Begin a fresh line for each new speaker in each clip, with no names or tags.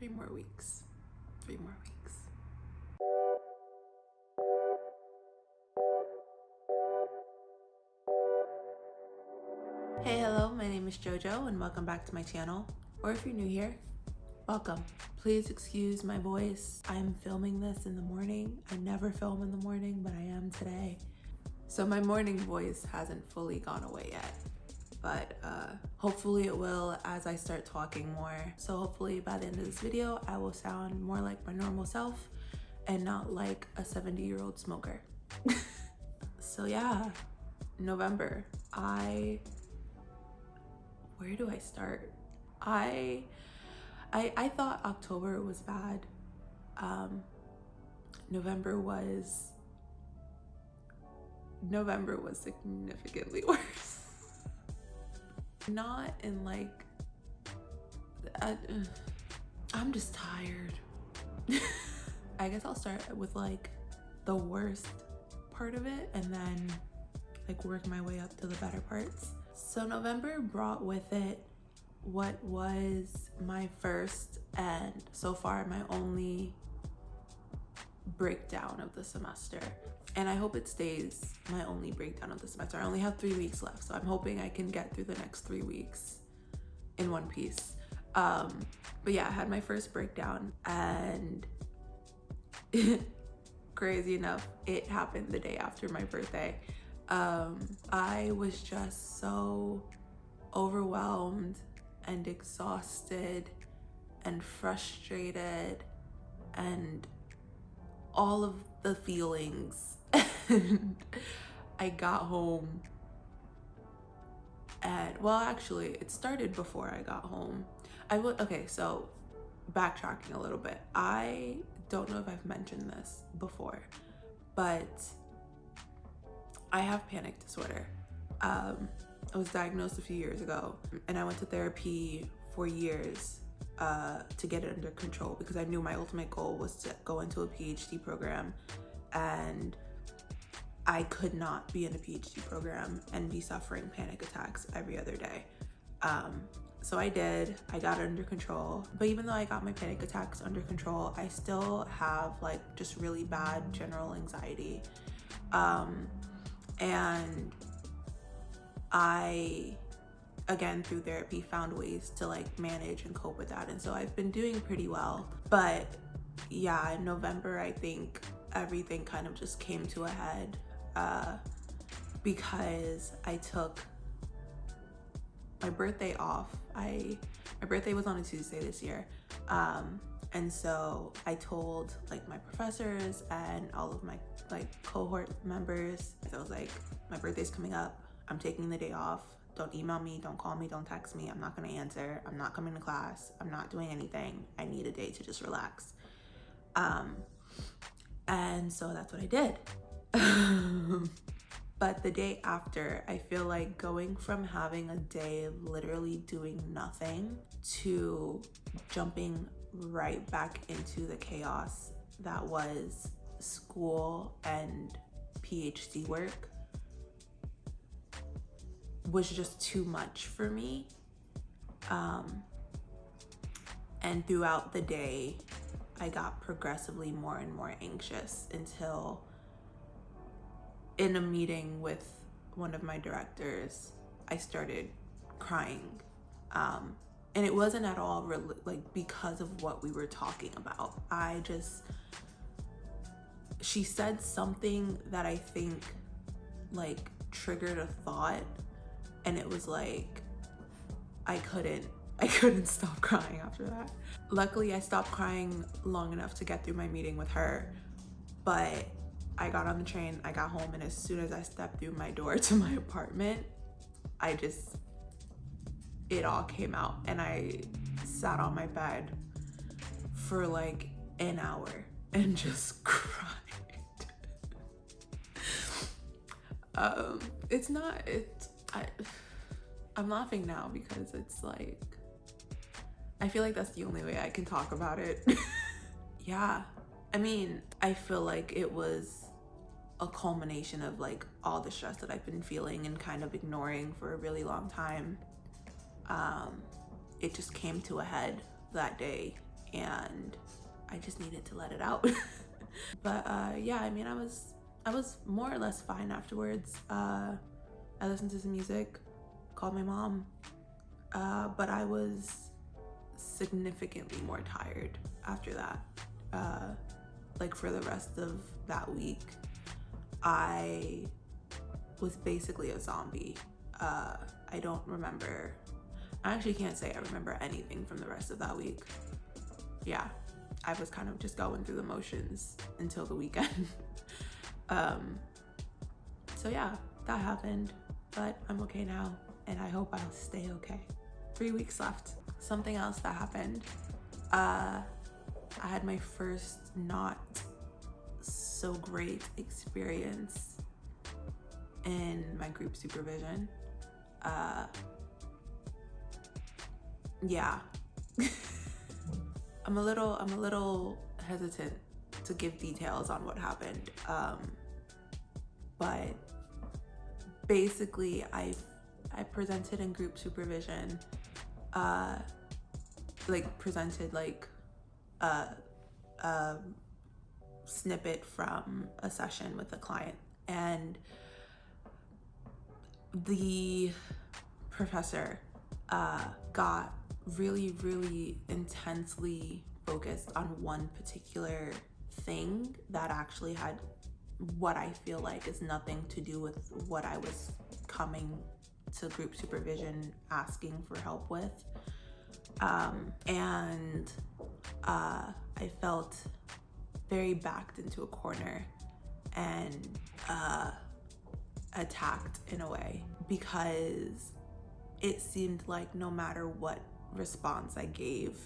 3 more weeks. 3 more weeks. Hey, hello, my name is JoJo and welcome back to my channel. Or if you're new here, welcome. Please excuse my voice. I'm filming this in the morning. I never film in the morning, but I am today. So my morning voice hasn't fully gone away yet, but hopefully it will as I start talking more. So hopefully by the end of this video, I will sound more like my normal self and not like a 70-year-old smoker. So yeah, November. Where do I start? I thought October was bad. November was significantly worse. Not in like, I'm just tired. I guess I'll start with like the worst part of it and then like work my way up to the better parts. So November brought with it what was my first and so far my only breakdown of the semester. And I hope it stays my only breakdown of the semester. I only have 3 weeks left, so I'm hoping I can get through the next 3 weeks in one piece. But yeah, I had my first breakdown and crazy enough, it happened the day after my birthday. I was just so overwhelmed and exhausted and frustrated and all of the feelings. And I got home and, well, actually it started before I got home. Okay, so backtracking a little bit. I don't know if I've mentioned this before, but I have panic disorder. I was diagnosed a few years ago and I went to therapy for years to get it under control because I knew my ultimate goal was to go into a PhD program, and I could not be in a PhD program and be suffering panic attacks every other day. So I did, I got it under control. But even though I got my panic attacks under control, I still have like just really bad general anxiety. And I, again, through therapy, found ways to like manage and cope with that. And so I've been doing pretty well. But yeah, in November, I think everything kind of just came to a head because I took my birthday off. My birthday was on a Tuesday this year. And so I told like my professors and all of my like cohort members, I was like, my birthday's coming up. I'm taking the day off. Don't email me, don't call me, don't text me. I'm not gonna answer. I'm not coming to class. I'm not doing anything. I need a day to just relax. And so that's what I did. But the day after, I feel like going from having a day of literally doing nothing to jumping right back into the chaos that was school and PhD work was just too much for me. And throughout the day, I got progressively more and more anxious until in a meeting with one of my directors, I started crying. And it wasn't at all like because of what we were talking about. She said something that I think like triggered a thought, and it was like, I couldn't stop crying after that. Luckily, I stopped crying long enough to get through my meeting with her, but I got on the train, I got home, and as soon as I stepped through my door to my apartment, it all came out, and I sat on my bed for like an hour and just cried. I'm laughing now because it's like, I feel like that's the only way I can talk about it. Yeah, I mean, I feel like it was a culmination of like all the stress that I've been feeling and kind of ignoring for a really long time. It just came to a head that day, and I just needed to let it out. But yeah, I mean, I was more or less fine afterwards. I listened to some music, called my mom, but I was significantly more tired after that. Like for the rest of that week, I was basically a zombie. I don't remember, I actually can't say I remember anything from the rest of that week. Yeah, I was kind of just going through the motions until the weekend. So yeah, that happened, but I'm okay now, and I hope I'll stay okay. 3 weeks left. Something else that happened, I had my first not so great experience in my group supervision. Yeah. I'm a little hesitant to give details on what happened. But basically I presented in group supervision, presented a snippet from a session with a client, and the professor got really intensely focused on one particular thing that actually had what I feel like is nothing to do with what I was coming to group supervision asking for help with. And I felt very backed into a corner and attacked in a way, because it seemed like no matter what response I gave,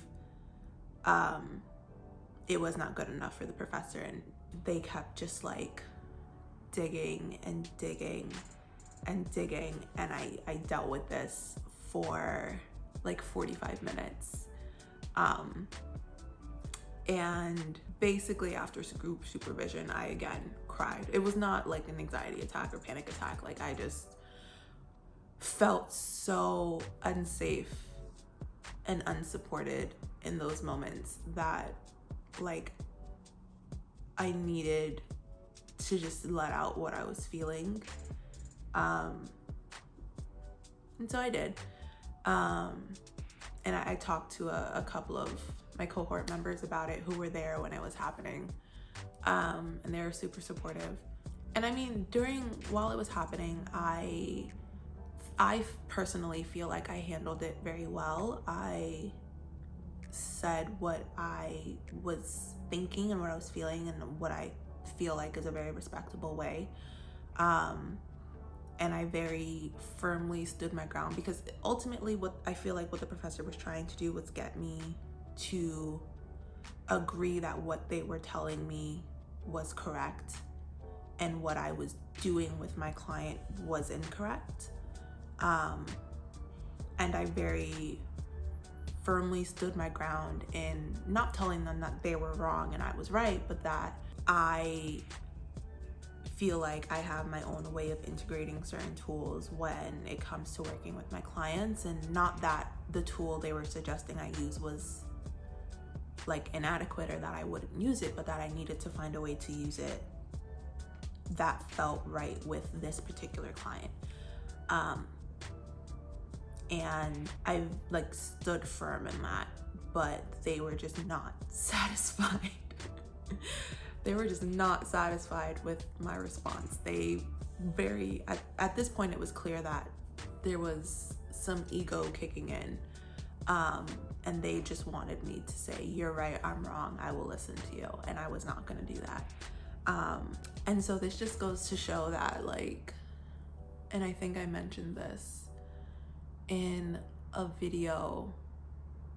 it was not good enough for the professor, and they kept just like digging and digging and digging, and I dealt with this for like 45 minutes. And basically after group supervision, I again cried. It was not like an anxiety attack or panic attack. Like, I just felt so unsafe and unsupported in those moments that like I needed to just let out what I was feeling. And so I did. And I talked to a couple of my cohort members about it who were there when it was happening. And they were super supportive. And I mean, while it was happening, I personally feel like I handled it very well. I said what I was thinking and what I was feeling and what I feel like is a very respectable way. And I very firmly stood my ground, because ultimately what I feel like what the professor was trying to do was get me to agree that what they were telling me was correct and what I was doing with my client was incorrect. And I very firmly stood my ground in not telling them that they were wrong and I was right, but that I feel like I have my own way of integrating certain tools when it comes to working with my clients, and not that the tool they were suggesting I use was like inadequate or that I wouldn't use it, but that I needed to find a way to use it that felt right with this particular client. And I like stood firm in that, but they were just not satisfied. They were just not satisfied with my response. At this point, it was clear that there was some ego kicking in. And they just wanted me to say, you're right, I'm wrong, I will listen to you. And I was not gonna do that. And so this just goes to show that, like, and I think I mentioned this in a video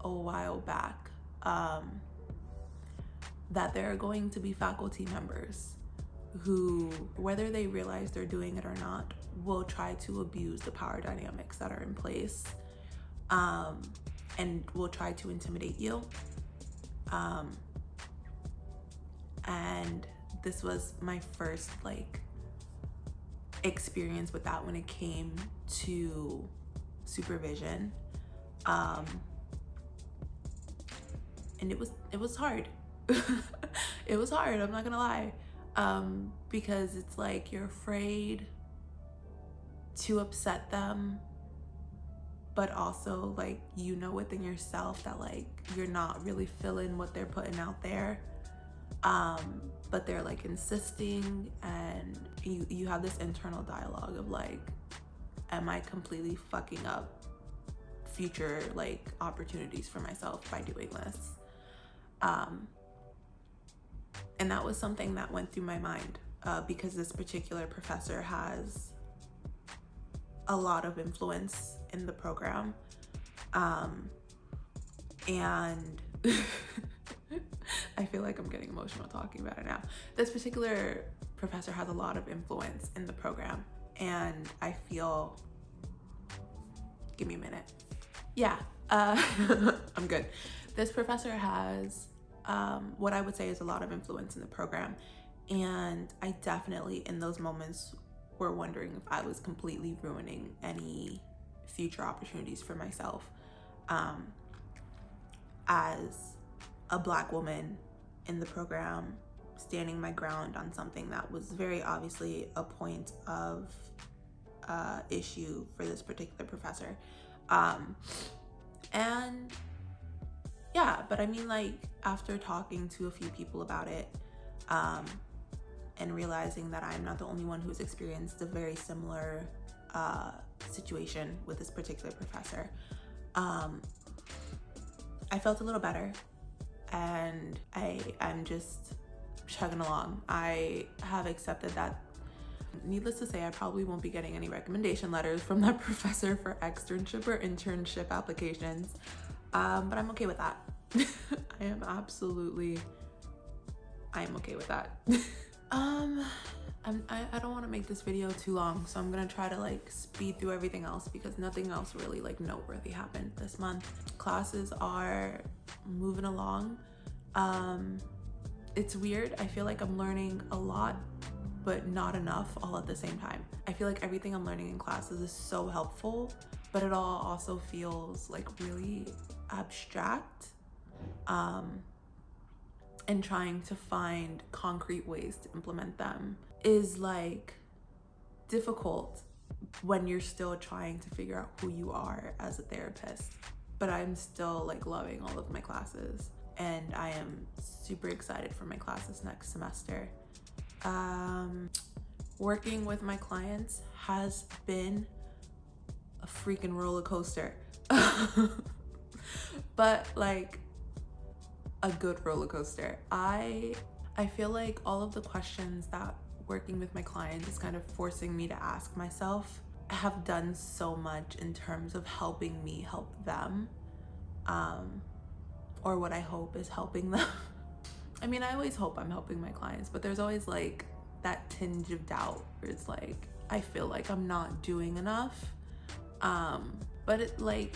a while back, that there are going to be faculty members who, whether they realize they're doing it or not, will try to abuse the power dynamics that are in place, and will try to intimidate you. And this was my first like experience with that when it came to supervision. And it was hard. It was hard, I'm not gonna lie. Because it's like you're afraid to upset them, but also like, you know, within yourself that like you're not really feeling what they're putting out there. But they're like insisting, and you have this internal dialogue of like, am I completely fucking up future like opportunities for myself by doing this? And that was something that went through my mind, because this particular professor has a lot of influence in the program. And I feel like I'm getting emotional talking about it now. This particular professor has a lot of influence in the program, and I feel, give me a minute. Yeah, I'm good. This professor has what I would say is a lot of influence in the program, and I definitely in those moments were wondering if I was completely ruining any future opportunities for myself, as a Black woman in the program, standing my ground on something that was very obviously a point of issue for this particular professor. And yeah, but I mean, like, after talking to a few people about it, and realizing that I'm not the only one who's experienced a very similar situation with this particular professor, I felt a little better, and I'm just chugging along. I have accepted that. Needless to say, I probably won't be getting any recommendation letters from that professor for externship or internship applications, but I'm okay with that. I am okay with that. I don't want to make this video too long, so I'm gonna try to like speed through everything else because nothing else really like noteworthy happened this month. Classes are moving along. It's weird. I feel like I'm learning a lot, but not enough all at the same time. I feel like everything I'm learning in classes is so helpful, but it all also feels like really abstract. And trying to find concrete ways to implement them is like difficult when you're still trying to figure out who you are as a therapist. But I'm still like loving all of my classes, and I am super excited for my classes next semester. Working with my clients has been a freaking roller coaster. But like a good roller coaster. I feel like all of the questions that working with my clients is kind of forcing me to ask myself have done so much in terms of helping me help them, or what I hope is helping them. I mean, I always hope I'm helping my clients, but there's always like that tinge of doubt where it's like, I feel like I'm not doing enough. But it like,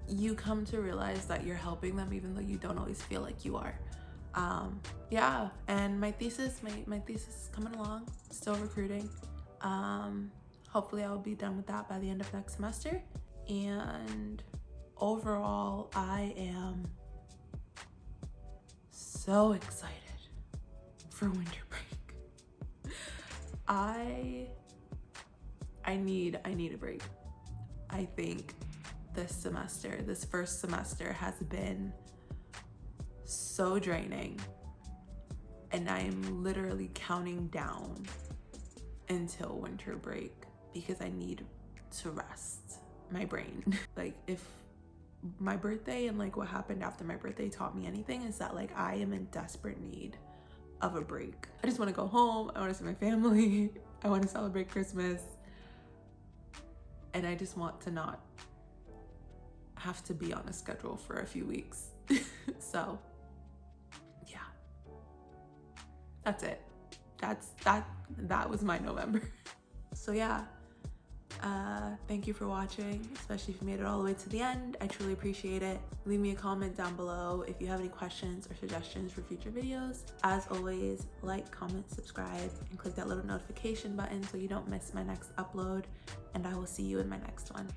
you come to realize that you're helping them even though you don't always feel like you are. Yeah, and my thesis is coming along, still recruiting. Hopefully I'll be done with that by the end of next semester. And overall, I am so excited for winter break. I need a break. I think this first semester has been so draining, and I'm literally counting down until winter break because I need to rest my brain. Like, if my birthday and like what happened after my birthday taught me anything, is that like I am in desperate need of a break. I just want to go home, I want to see my family, I want to celebrate Christmas, and I just want to not have to be on a schedule for a few weeks. So yeah, that's it. That was my November. So yeah, thank you for watching, especially if you made it all the way to the end. I truly appreciate it. Leave me a comment down below if you have any questions or suggestions for future videos. As always, like, comment, subscribe, and click that little notification button so you don't miss my next upload, and I will see you in my next one.